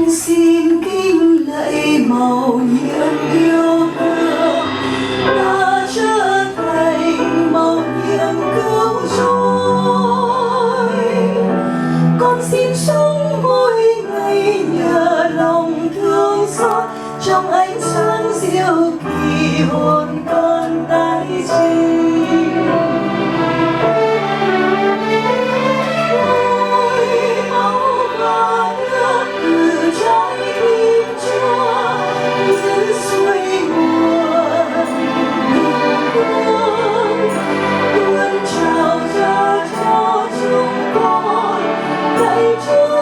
con xin kính lạy màu nhiệm yêu thương đã trở thành màu nhiệm cứu rỗi. Con xin sống mỗi ngày nhờ lòng thương xót trong ánh sáng diệu kỳ hồn con tái sinh. Chúa